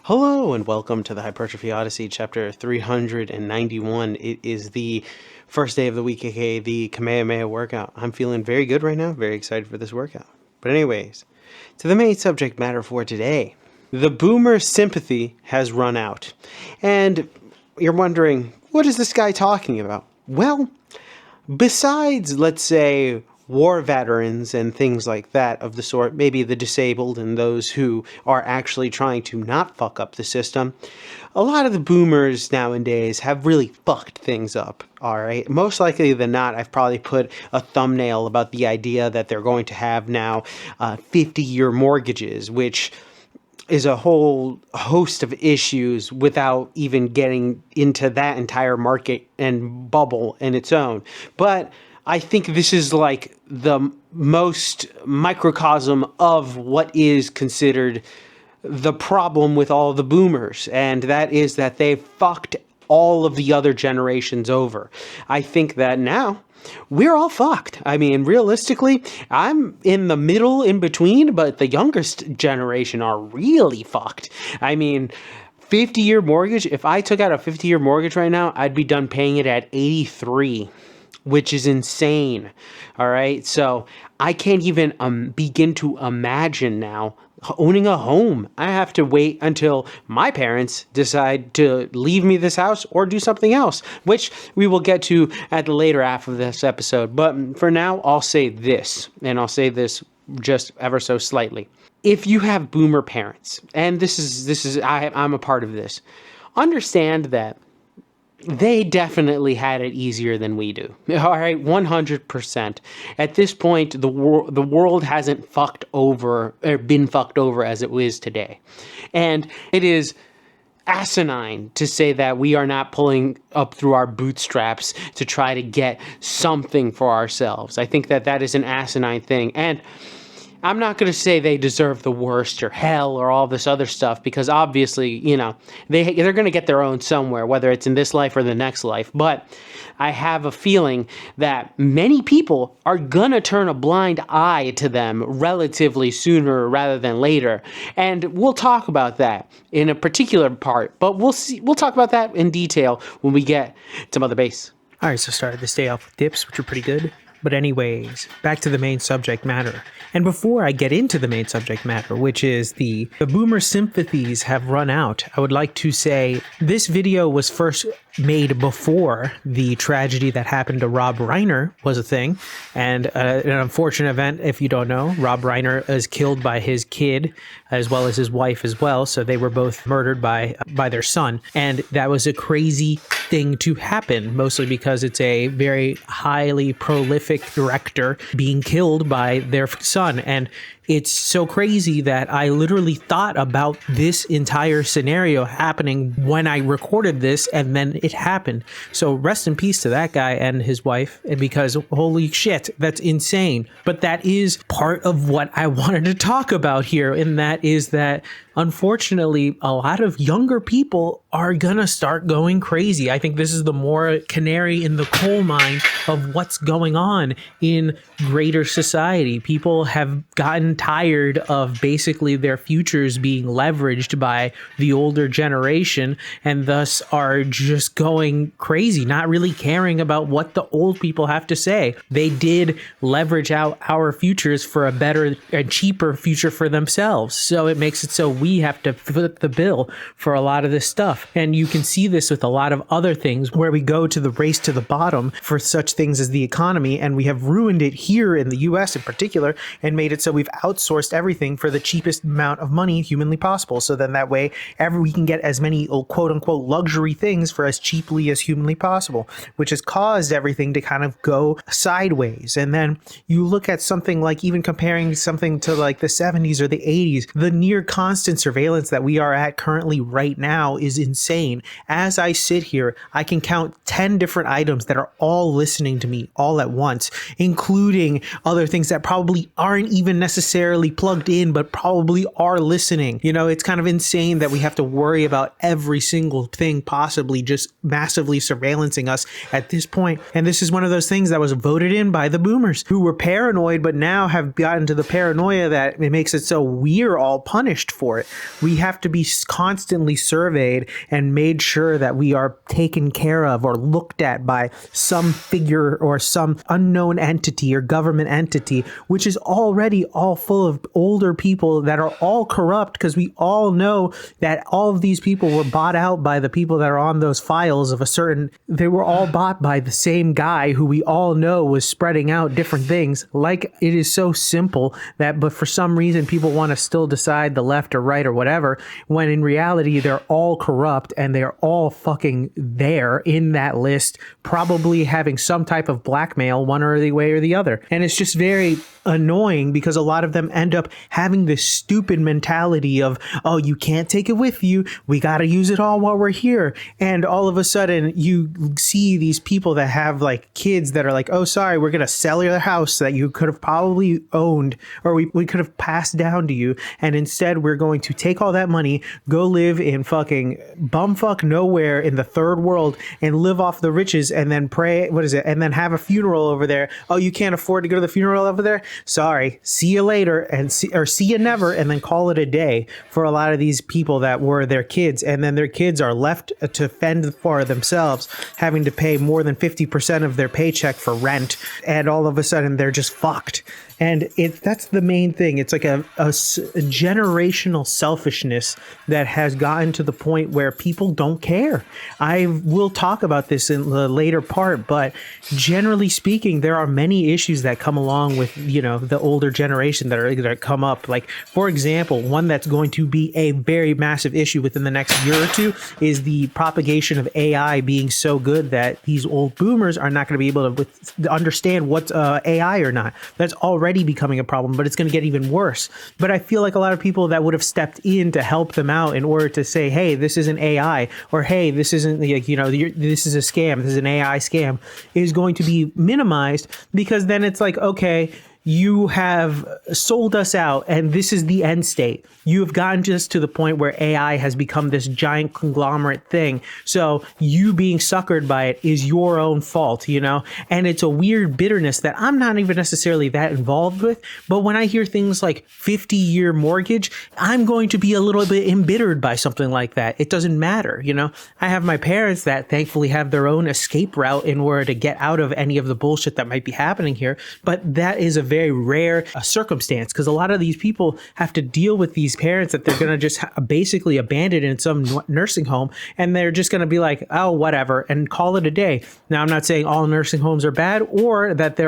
Hello and welcome to the Hypertrophy Odyssey, chapter 391. It is the first day of the week, aka the Kamehameha workout. I'm feeling very good right now, very excited for this workout. But anyways, to the main subject matter for today. The boomer sympathy has run out. And you're wondering, what is this guy talking about? Well, besides, let's say, war veterans and things like that of the sort, maybe the disabled and those who are actually trying to not fuck up the system, a lot of the boomers nowadays have really fucked things up, all right? Most likely than not, I've probably put a thumbnail about the idea that they're going to have now 50-year mortgages, which is a whole host of issues without even getting into that entire market and bubble in its own. But I think this is like the most microcosm of what is considered the problem with all the boomers, and that is that they fucked all of the other generations over. I think that now we're all fucked. I mean, realistically, I'm in the middle in between, but the youngest generation are really fucked. I mean, 50-year mortgage, if I took out a 50-year mortgage right now, I'd be done paying it at 83. Which is insane. All right. So I can't even begin to imagine now owning a home. I have to wait until my parents decide to leave me this house or do something else, which we will get to at the later half of this episode. But for now, I'll say this, and I'll say this just ever so slightly. If you have boomer parents, and I'm a part of this, understand that they definitely had it easier than we do. All right, 100%. At this point, the world hasn't fucked over or been fucked over as it is today. And it is asinine to say that we are not pulling up through our bootstraps to try to get something for ourselves. I think that is an asinine thing. And I'm not going to say they deserve the worst or hell or all this other stuff, because obviously, you know, they're going to get their own somewhere, whether it's in this life or the next life. But I have a feeling that many people are going to turn a blind eye to them relatively sooner rather than later. And we'll talk about that in a particular part, but we'll talk about that in detail when we get to Mother Base. All right, so started this day off with dips, which are pretty good. But anyways, back to the main subject matter. And before I get into the main subject matter, which is the boomer sympathies have run out, I would like to say this video was first made before the tragedy that happened to Rob Reiner was a thing. And an unfortunate event, if you don't know, Rob Reiner is killed by his kid as well as his wife as well. So they were both murdered by their son. And that was a crazy thing to happen, mostly because it's a very highly prolific director being killed by their son. And it's so crazy that I literally thought about this entire scenario happening when I recorded this, and then it happened. So rest in peace to that guy and his wife, because holy shit, that's insane. But that is part of what I wanted to talk about here, and that is that unfortunately, a lot of younger people are gonna start going crazy. I think this is the more canary in the coal mine of what's going on in greater society. People have gotten tired of basically their futures being leveraged by the older generation, and thus are just going crazy, not really caring about what the old people have to say. They did leverage out our futures for a better and cheaper future for themselves. So it makes it so we have to foot the bill for a lot of this stuff. And you can see this with a lot of other things where we go to the race to the bottom for such things as the economy, and we have ruined it here in the US in particular and made it so we've outsourced everything for the cheapest amount of money humanly possible. So then that way we can get as many quote unquote luxury things for as cheaply as humanly possible, which has caused everything to kind of go sideways. And then you look at something like, even comparing something to like the 70s or the 80s, the near constant surveillance that we are at currently right now is insane. As I sit here, I can count 10 different items that are all listening to me all at once, including other things that probably aren't even necessarily necessarily plugged in, but probably are listening. You know, it's kind of insane that we have to worry about every single thing possibly just massively surveillancing us at this point. And this is one of those things that was voted in by the boomers who were paranoid, but now have gotten to the paranoia that it makes it so we're all punished for it. We have to be constantly surveyed and made sure that we are taken care of or looked at by some figure or some unknown entity or government entity, which is already all full of older people that are all corrupt, because we all know that all of these people were bought out by the people that are on those files of a certain, they were all bought by the same guy who we all know was spreading out different things. Like, it is so simple that, but for some reason people want to still decide the left or right or whatever, when in reality they're all corrupt and they're all fucking there in that list, probably having some type of blackmail one or the way or the other. And it's just very annoying because a lot of them end up having this stupid mentality of, oh, you can't take it with you, we got to use it all while we're here. And all of a sudden you see these people that have like kids that are like, oh, sorry, we're going to sell your house that you could have probably owned, or we could have passed down to you, and instead we're going to take all that money, go live in fucking bumfuck nowhere in the third world and live off the riches, and then pray, what is it, and then have a funeral over there. Oh, you can't afford to go to the funeral over there? Sorry, see you later, and see you never, and then call it a day for a lot of these people that were their kids, and then their kids are left to fend for themselves, having to pay more than 50% of their paycheck for rent, and all of a sudden they're just fucked. And that's the main thing. It's like a generational selfishness that has gotten to the point where people don't care. I will talk about this in the later part, but generally speaking, there are many issues that come along with, you know, the older generation that come up. Like, for example, one that's going to be a very massive issue within the next year or two is the propagation of AI being so good that these old boomers are not going to be able to understand what's AI or not. That's already becoming a problem, but it's going to get even worse. But I feel like a lot of people that would have stepped in to help them out in order to say, hey, this isn't AI, or hey, this isn't, like, you know, this is a scam, this is an AI scam, is going to be minimized, because then it's like, okay, you have sold us out and this is the end state. You have gotten just to the point where AI has become this giant conglomerate thing. So you being suckered by it is your own fault, you know? And it's a weird bitterness that I'm not even necessarily that involved with. But when I hear things like 50-year mortgage, I'm going to be a little bit embittered by something like that. It doesn't matter, you know? I have my parents that thankfully have their own escape route in order to get out of any of the bullshit that might be happening here. But that is a very rare circumstance, because a lot of these people have to deal with these parents that they're going to just basically abandon in some nursing home, and they're just going to be like, oh, whatever, and call it a day. Now, I'm not saying all nursing homes are bad, or that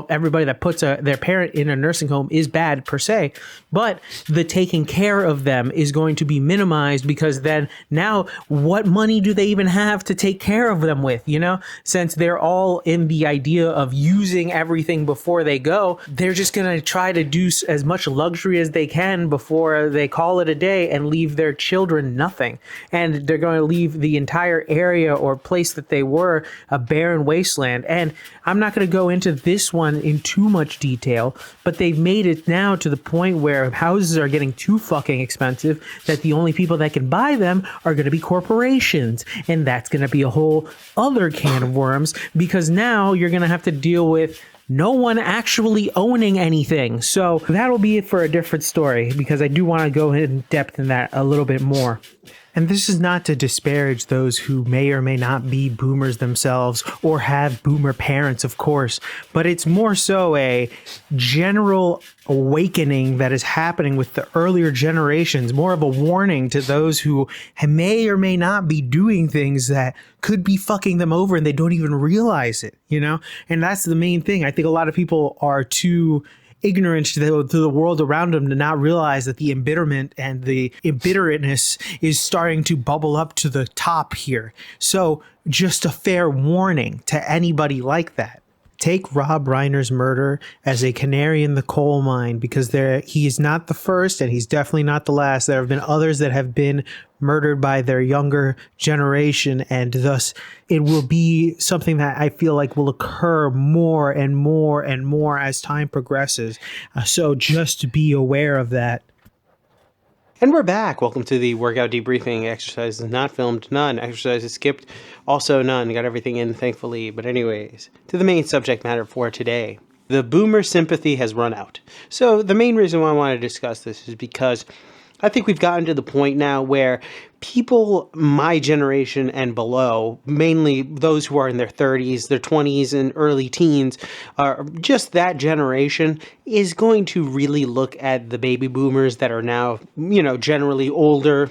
everybody that puts their parent in a nursing home is bad per se, but the taking care of them is going to be minimized, because then now what money do they even have to take care of them with, you know? Since they're all in the idea of using everything before they go, they're just going to try to do as much luxury as they can before they call it a day and leave their children nothing. And they're going to leave the entire area or place that they were a barren wasteland. And I'm not going to go into this one in too much detail, but they've made it now to the point where houses are getting too fucking expensive that the only people that can buy them are going to be corporations. And that's going to be a whole other can of worms, because now you're going to have to deal with no one actually owning anything. So that'll be it for a different story, because I do want to go in depth in that a little bit more. And this is not to disparage those who may or may not be boomers themselves or have boomer parents, of course, but it's more so a general awakening that is happening with the earlier generations, more of a warning to those who may or may not be doing things that could be fucking them over and they don't even realize it, you know? And that's the main thing. I think a lot of people are too ignorant to the world around them to not realize that the embitterment and the embitteredness is starting to bubble up to the top here. So just a fair warning to anybody like that. take Rob Reiner's murder as a canary in the coal mine, because he is not the first and he's definitely not the last. There have been others that have been murdered by their younger generation, and thus it will be something that I feel like will occur more and more and more as time progresses. So just be aware of that. And we're back. Welcome to the workout debriefing. Exercises not filmed, none. Exercises skipped, also none. Got everything in, thankfully. But anyways, to the main subject matter for today. The boomer sympathy has run out. So the main reason why I want to discuss this is because I think we've gotten to the point now where people my generation and below, mainly those who are in their 30s, their 20s, and early teens, are just that generation, is going to really look at the baby boomers that are now, generally older,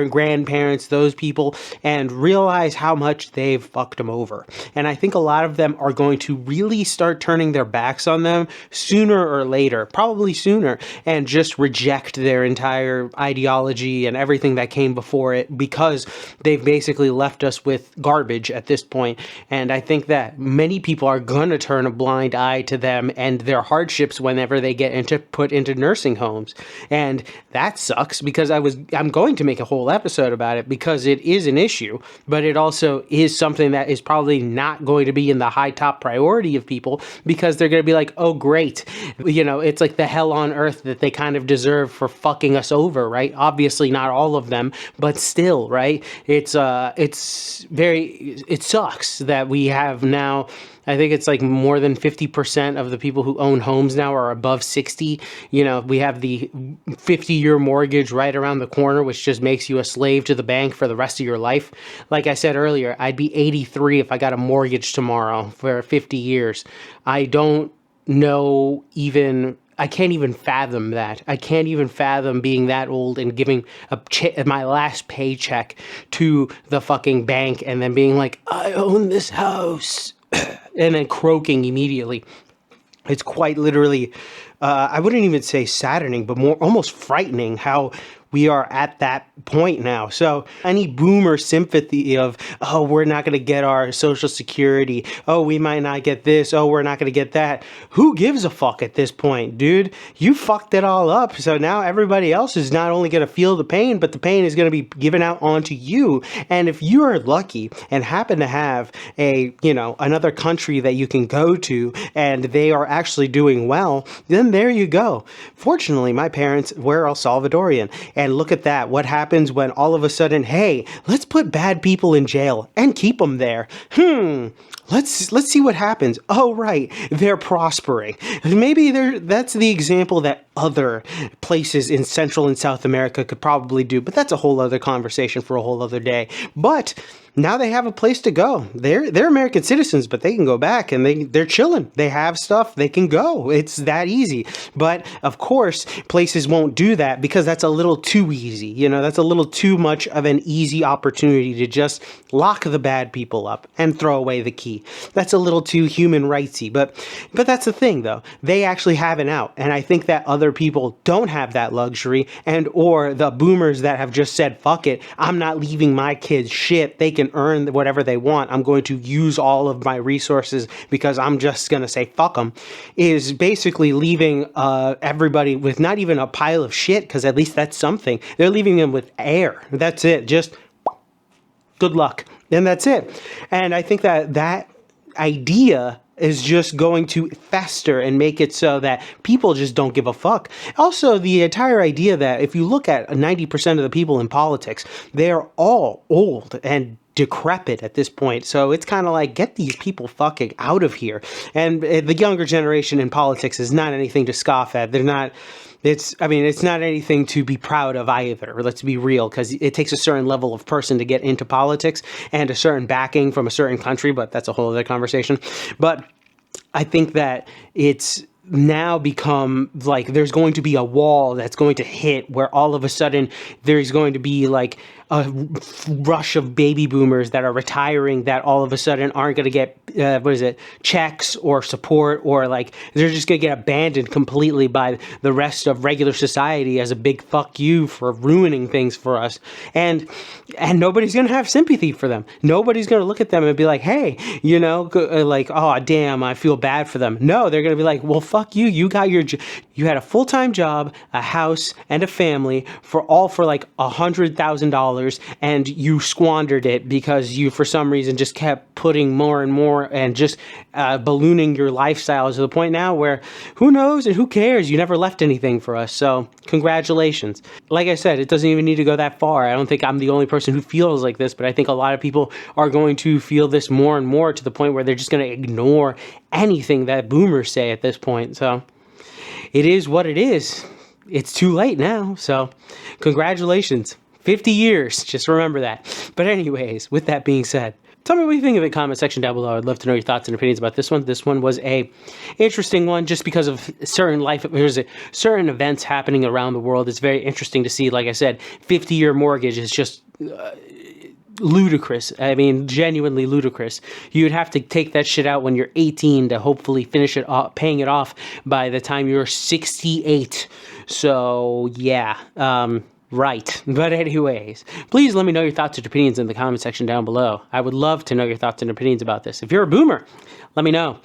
grandparents, those people, and realize how much they've fucked them over. And I think a lot of them are going to really start turning their backs on them sooner or later, probably sooner, and just reject their entire ideology and everything that came before it, because they've basically left us with garbage at this point. And I think that many people are going to turn a blind eye to them and their hardships whenever they get put into nursing homes. And that sucks, because I'm going to make a whole episode about it, because it is an issue, but it also is something that is probably not going to be in the high top priority of people, because they're going to be like, oh great, it's like the hell on earth that they kind of deserve for fucking us over, right? Obviously not all of them, but still, right? It sucks that we have now, I think it's like more than 50% of the people who own homes now are above 60. We have the 50-year mortgage right around the corner, which just makes you a slave to the bank for the rest of your life. Like I said earlier, I'd be 83 if I got a mortgage tomorrow for 50 years. I don't know even... I can't even fathom that. I can't even fathom being that old and giving my last paycheck to the fucking bank and then being like, I own this house, and then croaking immediately. It's quite literally, I wouldn't even say saddening, but more almost frightening how we are at that point now. So any boomer sympathy of, oh, we're not going to get our Social Security. Oh, we might not get this. Oh, we're not going to get that. Who gives a fuck at this point, dude? You fucked it all up. So now everybody else is not only going to feel the pain, but the pain is going to be given out onto you. And if you are lucky and happen to have another country that you can go to and they are actually doing well, then there you go. Fortunately, my parents were El Salvadorian. And look at that. What happens when all of a sudden, hey, let's put bad people in jail and keep them there. Let's see what happens. Oh, right. They're prospering. Maybe that's the example that other places in Central and South America could probably do. But that's a whole other conversation for a whole other day. But now they have a place to go. They're American citizens, but they can go back and they're chilling. They have stuff. They can go. It's that easy. But of course, places won't do that because that's a little too easy. That's a little too much of an easy opportunity to just lock the bad people up and throw away the key. That's a little too human rightsy. But that's the thing, though. They actually have an out. And I think that other people don't have that luxury, or the boomers that have just said, fuck it, I'm not leaving my kids shit. They can earn whatever they want. I'm going to use all of my resources because I'm just going to say fuck them, is basically leaving everybody with not even a pile of shit, because at least that's something. They're leaving them with air. That's it. Just good luck. And that's it. And I think that idea is just going to fester and make it so that people just don't give a fuck. Also, the entire idea that if you look at 90% of the people in politics, they're all old and decrepit at this point. So it's kind of like, get these people fucking out of here. And the younger generation in politics is not anything to scoff at. They're not... It's not anything to be proud of either. Let's be real, because it takes a certain level of person to get into politics and a certain backing from a certain country, but that's a whole other conversation. But I think that now become like there's going to be a wall that's going to hit where all of a sudden there's going to be like a rush of baby boomers that are retiring that all of a sudden aren't going to get checks or support, or like they're just going to get abandoned completely by the rest of regular society as a big fuck you for ruining things for us. And nobody's going to have sympathy for them. Nobody's going to look at them and be like, hey, like, oh damn, I feel bad for them. No, they're going to be like, well, fuck you. You got you had a full-time job, a house, and a family for like $100,000, and you squandered it because you, for some reason, just kept putting more and more and just ballooning your lifestyle to the point now where who knows and who cares? You never left anything for us. So congratulations. Like I said, it doesn't even need to go that far. I don't think I'm the only person who feels like this, but I think a lot of people are going to feel this more and more to the point where they're just going to ignore anything that boomers say at this point. So it is what it is. It's too late now. So congratulations. 50 years. Just remember that. But anyways, with that being said, tell me what you think of it in the comment section down below. I'd love to know your thoughts and opinions about this one. This one was a interesting one just because of certain events happening around the world. It's very interesting to see. Like I said, 50-year mortgage is just ludicrous. I mean, genuinely ludicrous. You'd have to take that shit out when you're 18 to hopefully finish it off, paying it off by the time you're 68. So yeah, right. But anyways, please let me know your thoughts and opinions in the comment section down below. I would love to know your thoughts and opinions about this. If you're a boomer, let me know.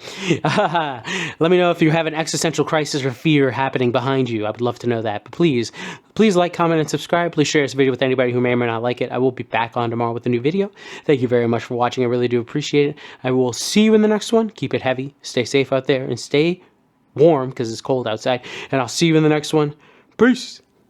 Let me know if you have an existential crisis or fear happening behind you. I would love to know that. But please like, comment, and subscribe. Please share this video with anybody who may or may not like it. I will be back on tomorrow with a new video. Thank you very much for watching. I really do appreciate it. I will see you in the next one. Keep it heavy. Stay safe out there and stay warm because it's cold outside. And I'll see you in the next one. Peace.